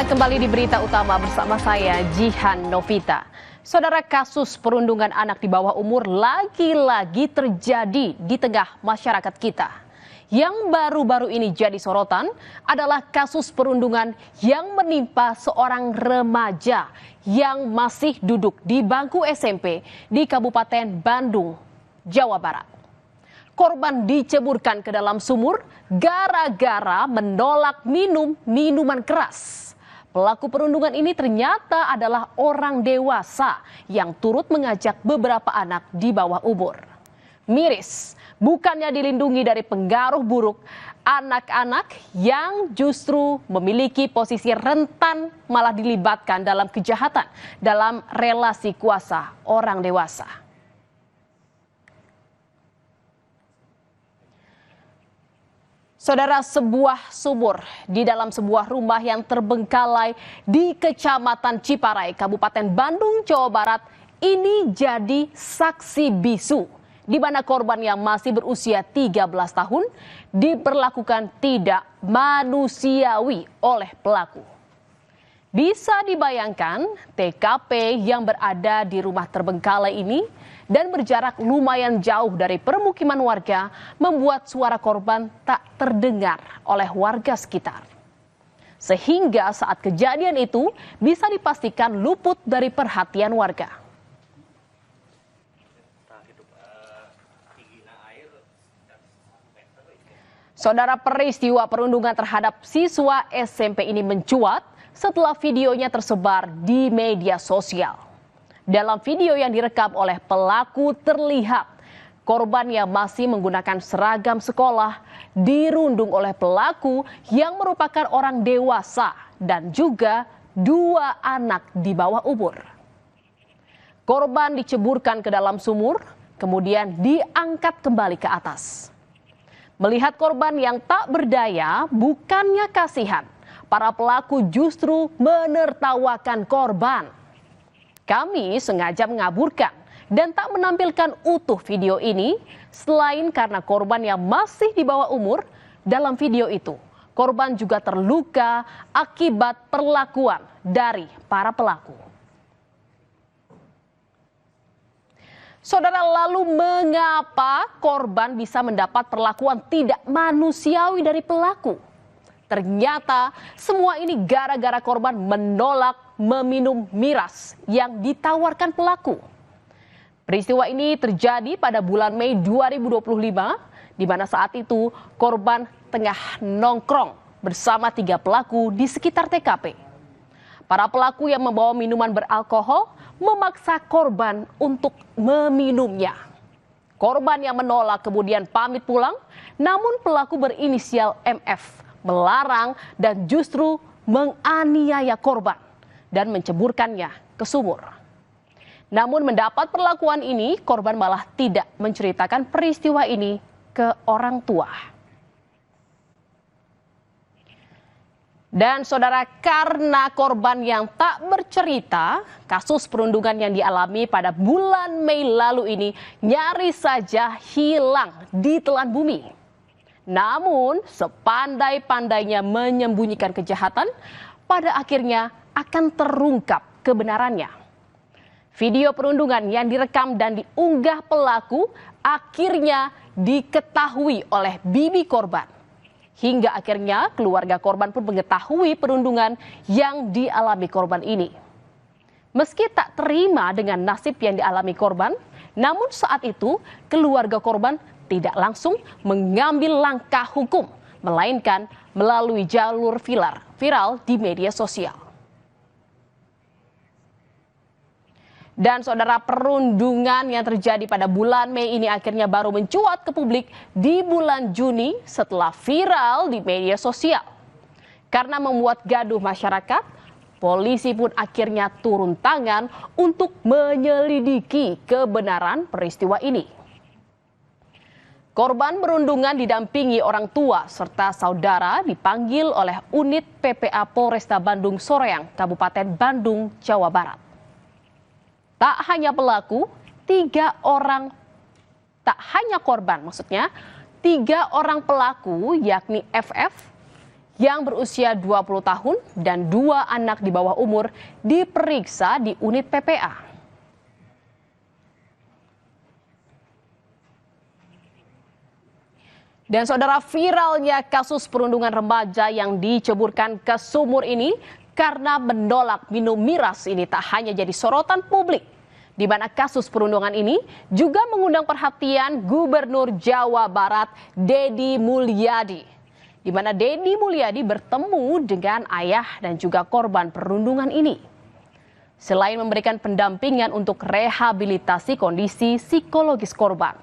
Anda kembali di berita utama bersama saya, Jihan Novita. Saudara, kasus perundungan anak di bawah umur lagi-lagi terjadi di tengah masyarakat kita. Yang baru-baru ini jadi sorotan adalah kasus perundungan yang menimpa seorang remaja yang masih duduk di bangku SMP di Kabupaten Bandung, Jawa Barat. Korban diceburkan ke dalam sumur gara-gara menolak minum minuman keras. Pelaku perundungan ini ternyata adalah orang dewasa yang turut mengajak beberapa anak di bawah umur. Miris, bukannya dilindungi dari pengaruh buruk, anak-anak yang justru memiliki posisi rentan malah dilibatkan dalam kejahatan dalam relasi kuasa orang dewasa. Saudara, sebuah sumur di dalam sebuah rumah yang terbengkalai di Kecamatan Ciparai, Kabupaten Bandung, Jawa Barat ini jadi saksi bisu di mana korban yang masih berusia 13 tahun diperlakukan tidak manusiawi oleh pelaku. Bisa dibayangkan TKP yang berada di rumah terbengkalai ini dan berjarak lumayan jauh dari permukiman warga membuat suara korban tak terdengar oleh warga sekitar. Sehingga saat kejadian itu bisa dipastikan luput dari perhatian warga. Saudara, peristiwa perundungan terhadap siswa SMP ini mencuat setelah videonya tersebar di media sosial. Dalam video yang direkam oleh pelaku terlihat korban yang masih menggunakan seragam sekolah dirundung oleh pelaku yang merupakan orang dewasa dan juga dua anak di bawah umur. Korban diceburkan ke dalam sumur, kemudian diangkat kembali ke atas. Melihat korban yang tak berdaya, bukannya kasihan, para pelaku justru menertawakan korban. Kami sengaja mengaburkan dan tak menampilkan utuh video ini selain karena korban yang masih di bawah umur. Dalam video itu, korban juga terluka akibat perlakuan dari para pelaku. Saudara, lalu mengapa korban bisa mendapat perlakuan tidak manusiawi dari pelaku? Ternyata semua ini gara-gara korban menolak meminum miras yang ditawarkan pelaku. Peristiwa ini terjadi pada bulan Mei 2025, di mana saat itu korban tengah nongkrong bersama 3 pelaku di sekitar TKP. Para pelaku yang membawa minuman beralkohol memaksa korban untuk meminumnya. Korban yang menolak kemudian pamit pulang, namun pelaku berinisial MF melarang dan justru menganiaya korban dan menceburkannya ke sumur. Namun mendapat perlakuan ini, korban malah tidak menceritakan peristiwa ini ke orang tua. Dan saudara, karena korban yang tak bercerita, kasus perundungan yang dialami pada bulan Mei lalu ini nyaris saja hilang di telan bumi. Namun, sepandai-pandainya menyembunyikan kejahatan, pada akhirnya akan terungkap kebenarannya. Video perundungan yang direkam dan diunggah pelaku akhirnya diketahui oleh bibi korban. Hingga akhirnya keluarga korban pun mengetahui perundungan yang dialami korban ini. Meski tak terima dengan nasib yang dialami korban, namun saat itu keluarga korban tidak langsung mengambil langkah hukum, melainkan melalui jalur viral di media sosial. Dan saudara, perundungan yang terjadi pada bulan Mei ini akhirnya baru mencuat ke publik di bulan Juni setelah viral di media sosial. Karena membuat gaduh masyarakat, polisi pun akhirnya turun tangan untuk menyelidiki kebenaran peristiwa ini. Korban perundungan didampingi orang tua serta saudara dipanggil oleh unit PPA Polresta Bandung Soreang, Kabupaten Bandung, Jawa Barat. Tak hanya pelaku, 3 orang, tak hanya korban maksudnya, 3 orang pelaku yakni FF yang berusia 20 tahun dan 2 anak di bawah umur diperiksa di unit PPA. Dan saudara, viralnya kasus perundungan remaja yang diceburkan ke sumur ini karena menolak minum miras ini tak hanya jadi sorotan publik, di mana kasus perundungan ini juga mengundang perhatian Gubernur Jawa Barat Deddy Mulyadi, di mana Deddy Mulyadi bertemu dengan ayah dan juga korban perundungan ini. Selain memberikan pendampingan untuk rehabilitasi kondisi psikologis korban,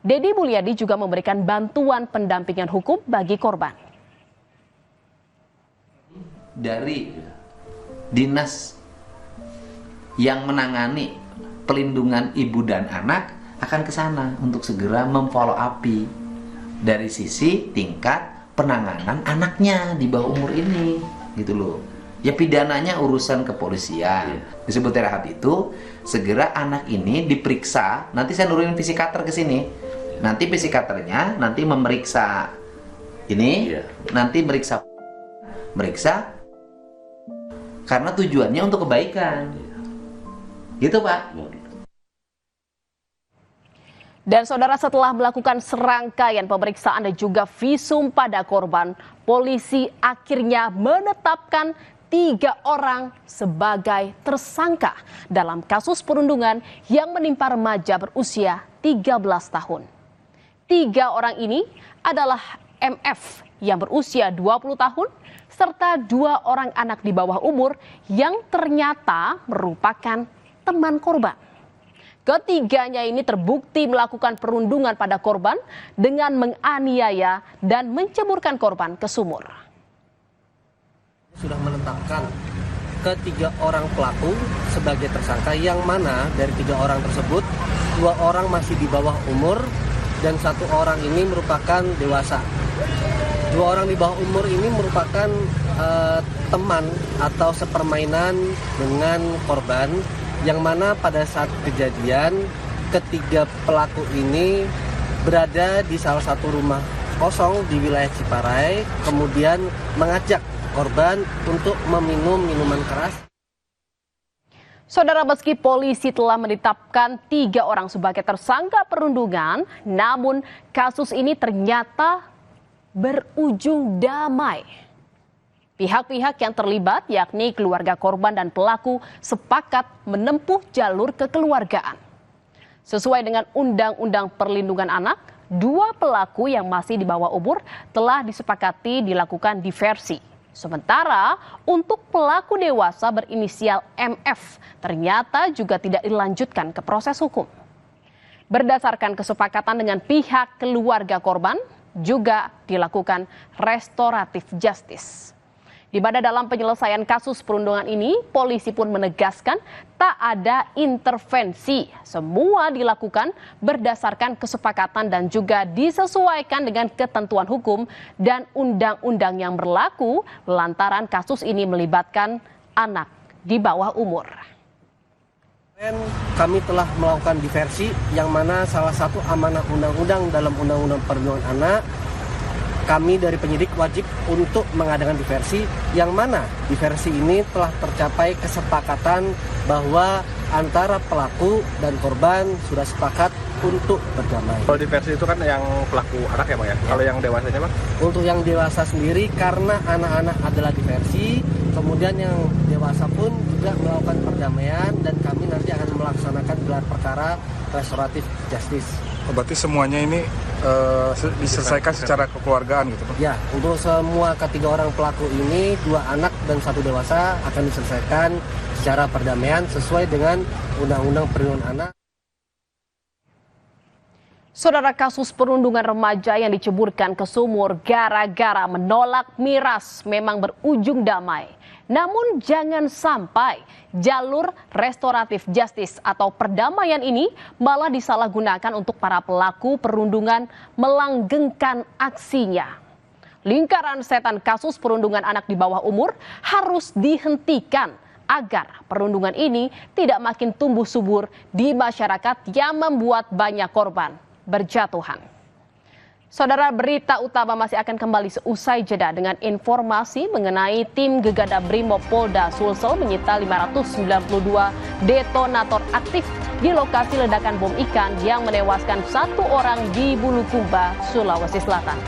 Deddy Mulyadi juga memberikan bantuan pendampingan hukum bagi korban. Dari dinas yang menangani pelindungan ibu dan anak akan ke sana untuk segera memfollow up dari sisi tingkat penanganan anaknya di bawah umur ini, gitu loh. Ya pidananya urusan kepolisian. Disebut rehab itu segera anak ini diperiksa. Nanti saya nurunin psikater ke sini. Nanti psikiaternya nanti memeriksa ini, nanti meriksa karena tujuannya untuk kebaikan. Gitu, Pak. Dan saudara, setelah melakukan serangkaian pemeriksaan dan juga visum pada korban, polisi akhirnya menetapkan 3 orang sebagai tersangka dalam kasus perundungan yang menimpa remaja berusia 13 tahun. 3 orang ini adalah MF yang berusia 20 tahun serta 2 orang anak di bawah umur yang ternyata merupakan teman korban. Ketiganya ini terbukti melakukan perundungan pada korban dengan menganiaya dan menceburkan korban ke sumur. Sudah menetapkan ke-3 orang pelaku sebagai tersangka, yang mana dari 3 orang tersebut 2 orang masih di bawah umur dan 1 orang ini merupakan dewasa. 2 orang di bawah umur ini merupakan teman atau sepermainan dengan korban, yang mana pada saat kejadian ke-3 pelaku ini berada di salah satu rumah kosong di wilayah Ciparai, kemudian mengajak korban untuk meminum minuman keras. Saudara, meski polisi telah menetapkan 3 orang sebagai tersangka perundungan, namun kasus ini ternyata berujung damai. Pihak-pihak yang terlibat, yakni keluarga korban dan pelaku, sepakat menempuh jalur kekeluargaan. Sesuai dengan Undang-Undang Perlindungan Anak, 2 pelaku yang masih di bawah umur telah disepakati dilakukan diversi. Sementara untuk pelaku dewasa berinisial MF ternyata juga tidak dilanjutkan ke proses hukum. Berdasarkan kesepakatan dengan pihak keluarga korban, juga dilakukan restoratif justice. Di mana dalam penyelesaian kasus perundungan ini, polisi pun menegaskan tak ada intervensi. Semua dilakukan berdasarkan kesepakatan dan juga disesuaikan dengan ketentuan hukum dan undang-undang yang berlaku lantaran kasus ini melibatkan anak di bawah umur. Kami telah melakukan diversi, yang mana salah satu amanah undang-undang dalam Undang-Undang Perlindungan Anak, kami dari penyidik wajib untuk mengadakan diversi, yang mana diversi ini telah tercapai kesepakatan bahwa antara pelaku dan korban sudah sepakat untuk berdamai. Kalau diversi itu kan yang pelaku anak ya, Bang ya? Kalau yang dewasanya, Bang? Untuk yang dewasa sendiri, karena anak-anak adalah diversi, kemudian yang dewasa pun juga melakukan perdamaian, dan kami nanti akan melaksanakan gelar perkara restoratif justice. Berarti semuanya ini diselesaikan secara kekeluargaan gitu, Bang? Ya, untuk semua ke-3 orang pelaku ini, 2 anak dan 1 dewasa akan diselesaikan secara perdamaian sesuai dengan Undang-Undang Perlindungan Anak. Saudara, kasus perundungan remaja yang diceburkan ke sumur gara-gara menolak miras memang berujung damai. Namun jangan sampai jalur restoratif justice atau perdamaian ini malah disalahgunakan untuk para pelaku perundungan melanggengkan aksinya. Lingkaran setan kasus perundungan anak di bawah umur harus dihentikan agar perundungan ini tidak makin tumbuh subur di masyarakat yang membuat banyak korban berjatuhan. Saudara, berita utama masih akan kembali seusai jeda dengan informasi mengenai tim Gegada Brimob Polda Sulsel menyita 592 detonator aktif di lokasi ledakan bom ikan yang menewaskan 1 orang di Bulukumba, Sulawesi Selatan.